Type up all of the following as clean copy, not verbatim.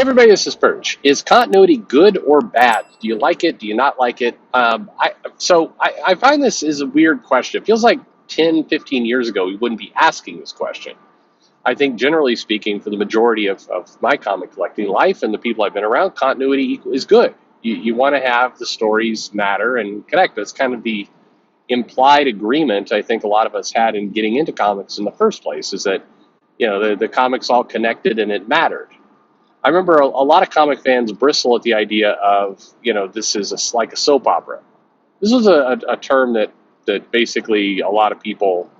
Everybody, this is Perch. Is continuity good or bad? Do you like it? Do you not like it? I find this is a weird question. It feels like 10, 15 years ago, we wouldn't be asking this question. I think, generally speaking, for the majority of my comic collecting life and the people I've been around, continuity is good. You want to have the stories matter and connect. That's kind of the implied agreement I think a lot of us had in getting into comics in the first place, is that, the comics all connected and it mattered. I remember a lot of comic fans bristle at the idea of, this is like a soap opera. This was a term that basically a lot of people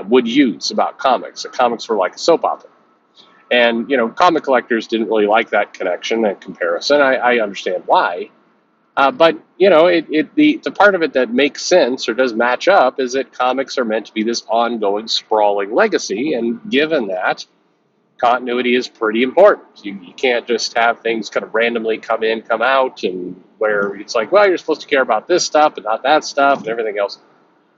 would use about comics. That comics were like a soap opera. And, comic collectors didn't really like that connection and comparison. I understand why. But, the part of it that makes sense or does match up is that comics are meant to be this ongoing, sprawling legacy. And given that, continuity is pretty important. You can't just have things kind of randomly come in, come out, and where it's like, well, you're supposed to care about this stuff and not that stuff and everything else.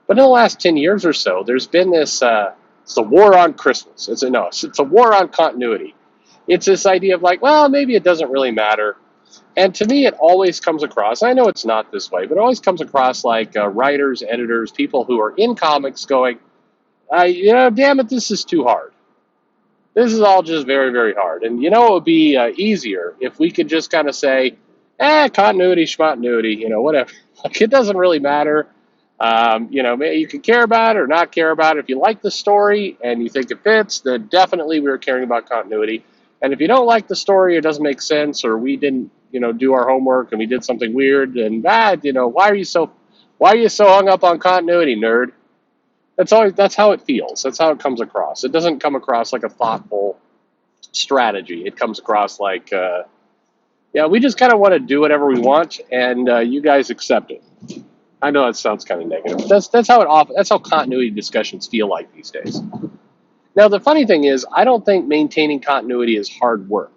But in the last 10 years or so, there's been this, it's a war on Christmas. It's a war on continuity. It's this idea of like, well, maybe it doesn't really matter. And to me, it always comes across, I know it's not this way, but it always comes across like writers, editors, people who are in comics going, damn it, this is too hard. This is all just very, very hard. And it would be easier if we could just kind of say, continuity, schmontinuity, whatever. Like, it doesn't really matter. Maybe you can care about it or not care about it. If you like the story and you think it fits, then definitely we're caring about continuity. And if you don't like the story, it doesn't make sense, or we didn't, do our homework and we did something weird, and why are you so hung up on continuity, nerd? That's how it feels. That's how it comes across. It doesn't come across like a thoughtful strategy. It comes across like, we just kind of want to do whatever we want, and you guys accept it. I know that sounds kind of negative. That's how continuity discussions feel like these days. Now, the funny thing is, I don't think maintaining continuity is hard work.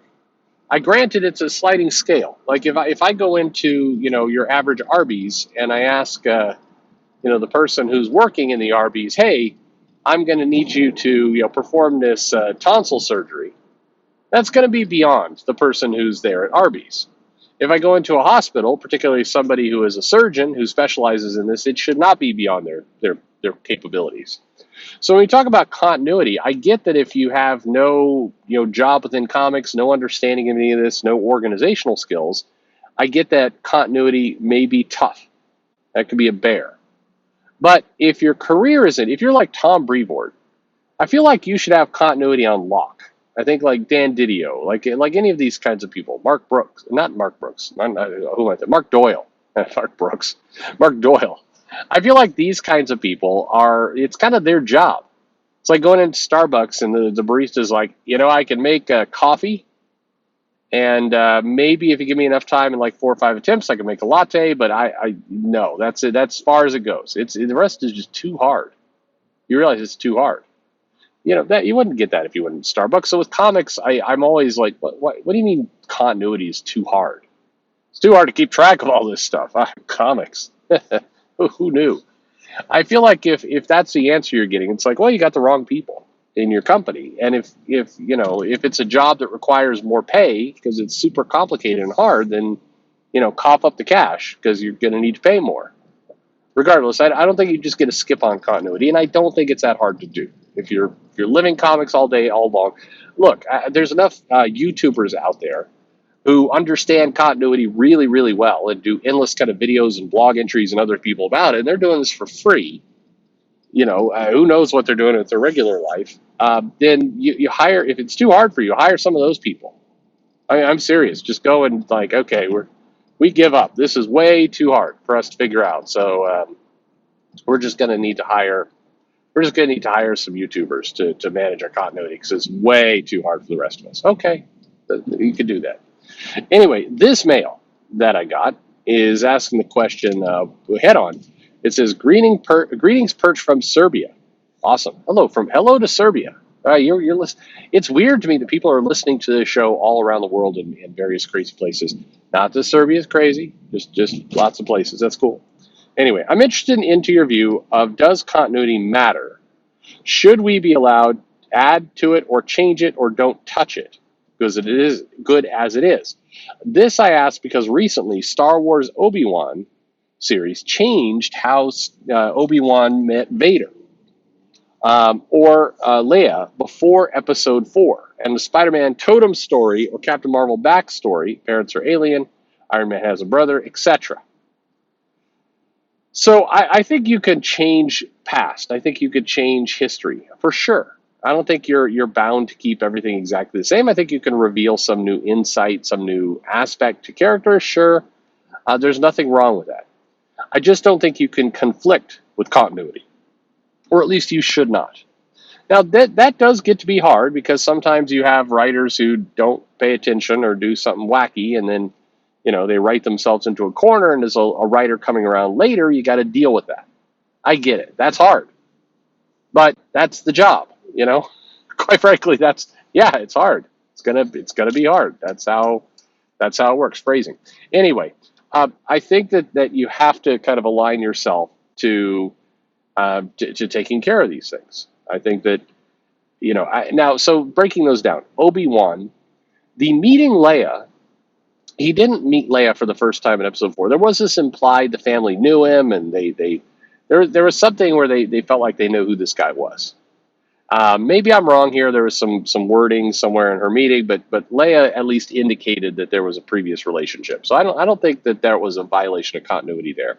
Granted, it's a sliding scale. Like if I go into your average Arby's and I ask the person who's working in the Arby's, hey, I'm going to need you to perform this tonsil surgery. That's going to be beyond the person who's there at Arby's. If I go into a hospital, particularly somebody who is a surgeon who specializes in this, it should not be beyond their capabilities. So when we talk about continuity, I get that if you have no job within comics, no understanding of any of this, no organizational skills, I get that continuity may be tough. That could be a bear. But if your career isn't, if you're like Tom Brevoort, I feel like you should have continuity on lock. I think like Dan Didio, like any of these kinds of people, Mark Brooks, not Mark Brooks, who am I thinking? Mark Doyle, Mark Brooks, Mark Doyle. I feel like these kinds of people it's kind of their job. It's like going into Starbucks and the barista's like, I can make coffee, and maybe if you give me enough time in like 4 or 5 attempts, I can make a latte, but I no, that's it. That's as far as it goes. The rest is just too hard. You realize it's too hard. That you wouldn't get that if you went to Starbucks. So with comics, I'm always like, what do you mean continuity is too hard? It's too hard to keep track of all this stuff. Comics. Who knew? I feel like if that's the answer you're getting, it's like, well, you got the wrong people in your company. And if it's a job that requires more pay because it's super complicated and hard, then cough up the cash because you're going to need to pay more. Regardless, I don't think you just get to skip on continuity, and I don't think it's that hard to do. If you're living comics all day, all long, look, there's enough YouTubers out there who understand continuity really, really well and do endless kind of videos and blog entries and other people about it. And they're doing this for free. Who knows what they're doing with their regular life? Then you hire, if it's too hard for you, hire some of those people. I'm serious. Just go and like, okay, we give up. This is way too hard for us to figure out. So we're just going to need to hire. We're just going to need to hire some YouTubers to manage our continuity because it's way too hard for the rest of us. Okay, you could do that. Anyway, this mail that I got is asking the question head on. It says, greetings, Perch from Serbia. Awesome. Hello to Serbia. You're listening. It's weird to me that people are listening to this show all around the world in various crazy places. Not that Serbia is crazy, just lots of places. That's cool. Anyway, I'm interested into your view of, does continuity matter? Should we be allowed to add to it or change it or don't touch it? because it is good as it is. This I asked because recently Star Wars Obi-Wan series changed how Obi-Wan met Vader, or Leia before Episode 4. And the Spider-Man totem story or Captain Marvel backstory, parents are alien, Iron Man has a brother, etc. So I think you can change past. I think you could change history for sure. I don't think you're bound to keep everything exactly the same. I think you can reveal some new insight, some new aspect to characters. Sure, there's nothing wrong with that. I just don't think you can conflict with continuity, or at least you should not. Now that does get to be hard because sometimes you have writers who don't pay attention or do something wacky, and then they write themselves into a corner. And as a writer coming around later, you got to deal with that. I get it. That's hard, but that's the job. Quite frankly, it's hard. It's gonna be hard. That's how it works. Phrasing. Anyway, I think that you have to kind of align yourself to taking care of these things. I think that now. So breaking those down, Obi-Wan, the meeting Leia. He didn't meet Leia for the first time in Episode 4. There was this implied the family knew him, and there was something where they felt like they knew who this guy was. Maybe I'm wrong here. There was some wording somewhere in her meeting, but Leia at least indicated that there was a previous relationship. So I don't think that there was a violation of continuity there.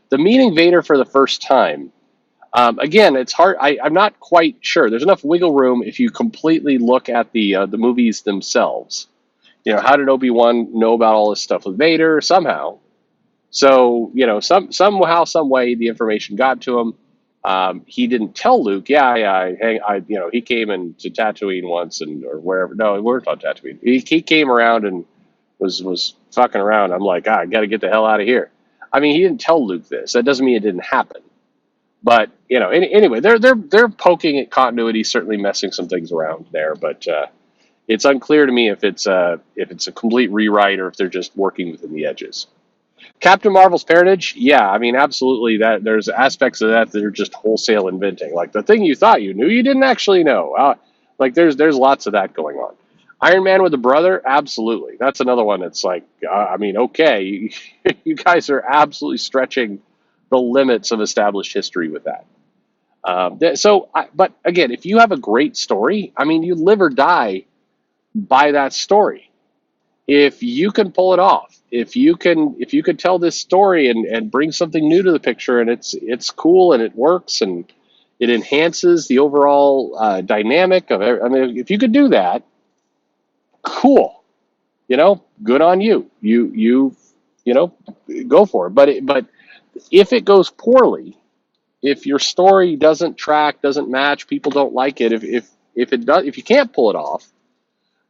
The meeting Vader for the first time. Again, it's hard. I'm not quite sure. There's enough wiggle room if you completely look at the movies themselves. How did Obi-Wan know about all this stuff with Vader? Somehow. So, somehow, some way, the information got to him. He didn't tell Luke. He came into Tatooine once, or wherever. No, we weren't on Tatooine. He came around and was fucking around. I'm like, I got to get the hell out of here. I mean, he didn't tell Luke this. That doesn't mean it didn't happen. But anyway, they're poking at continuity, certainly messing some things around there. But it's unclear to me if it's a complete rewrite or if they're just working within the edges. Captain Marvel's parentage, yeah, I mean, absolutely. That there's aspects of that are just wholesale inventing. Like the thing you thought you knew, you didn't actually know. Like there's lots of that going on. Iron Man with a brother, absolutely. That's another one that's like, I mean, okay, you guys are absolutely stretching the limits of established history with that. But again, if you have a great story, I mean, you live or die by that story. If you can pull it off, if you could tell this story and bring something new to the picture, and it's cool and it works and it enhances the overall dynamic of it. I mean, if you could do that, cool. Good on you. You go for it. But if it goes poorly, if your story doesn't track, doesn't match, people don't like it. If you can't pull it off,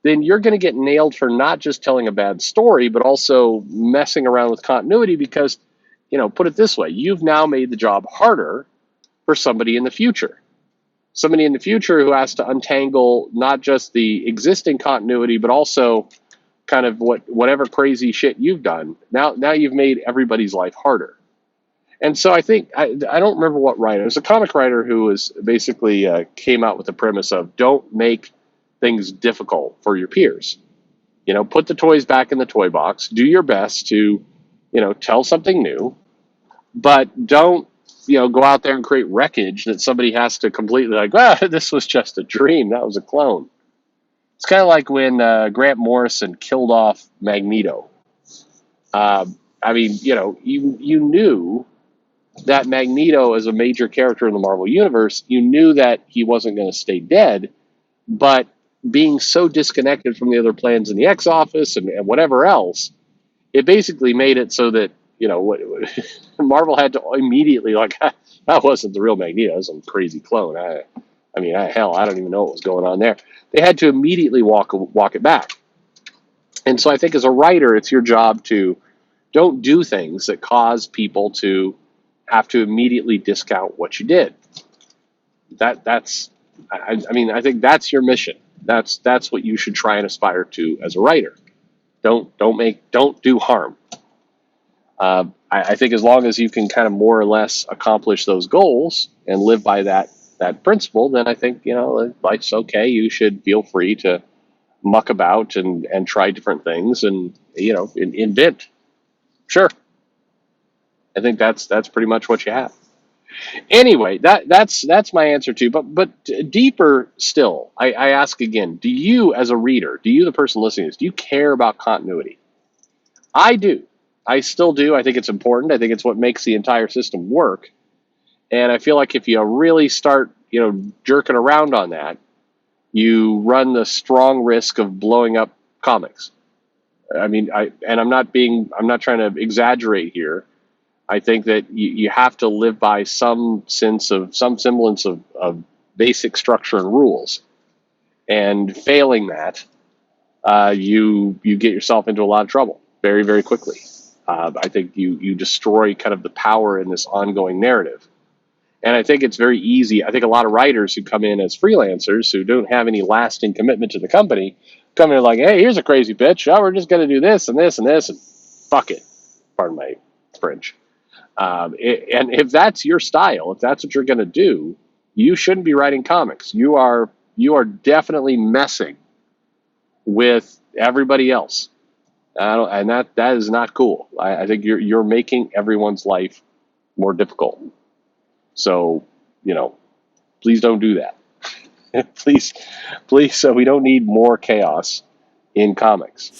then you're going to get nailed for not just telling a bad story, but also messing around with continuity because, put it this way, you've now made the job harder for somebody in the future. Somebody in the future who has to untangle not just the existing continuity, but also kind of whatever crazy shit you've done. Now you've made everybody's life harder. And so I think, I don't remember what writer, it was a comic writer who was basically came out with the premise of don't make things difficult for your peers. Put the toys back in the toy box, do your best to, tell something new, but don't, go out there and create wreckage that somebody has to completely this was just a dream. That was a clone. It's kind of like when Grant Morrison killed off Magneto. I mean, you knew that Magneto is a major character in the Marvel Universe. You knew that he wasn't going to stay dead, but being so disconnected from the other plans in the X Office and whatever else, it basically made it so that, Marvel had to immediately, that wasn't the real Magneto, it was some crazy clone. I mean, hell, I don't even know what was going on there. They had to immediately walk it back. And so I think as a writer, it's your job to don't do things that cause people to have to immediately discount what you did. I think that's your mission. That's what you should try and aspire to as a writer. Don't do harm. I think as long as you can kind of more or less accomplish those goals and live by that principle, then I think life's okay. You should feel free to muck about and try different things and invent. Sure, I think that's pretty much what you have. Anyway, that's my answer too. But deeper still, I ask again: do you, as a reader, do you, the person listening to this, do you care about continuity? I do. I still do. I think it's important. I think it's what makes the entire system work. And I feel like if you really start, jerking around on that, you run the strong risk of blowing up comics. I mean, I'm not trying to exaggerate here. I think that you have to live by some semblance of basic structure and rules. And failing that, you get yourself into a lot of trouble very, very quickly. I think you destroy kind of the power in this ongoing narrative. And I think it's very easy. I think a lot of writers who come in as freelancers who don't have any lasting commitment to the company come in like, hey, here's a crazy bitch. Oh, we're just going to do this and this and this and fuck it. Pardon my French. And if that's your style, if that's what you're going to do, you shouldn't be writing comics. You are definitely messing with everybody else, and that is not cool. I think you're making everyone's life more difficult. So, please don't do that. please, please. So we don't need more chaos in comics.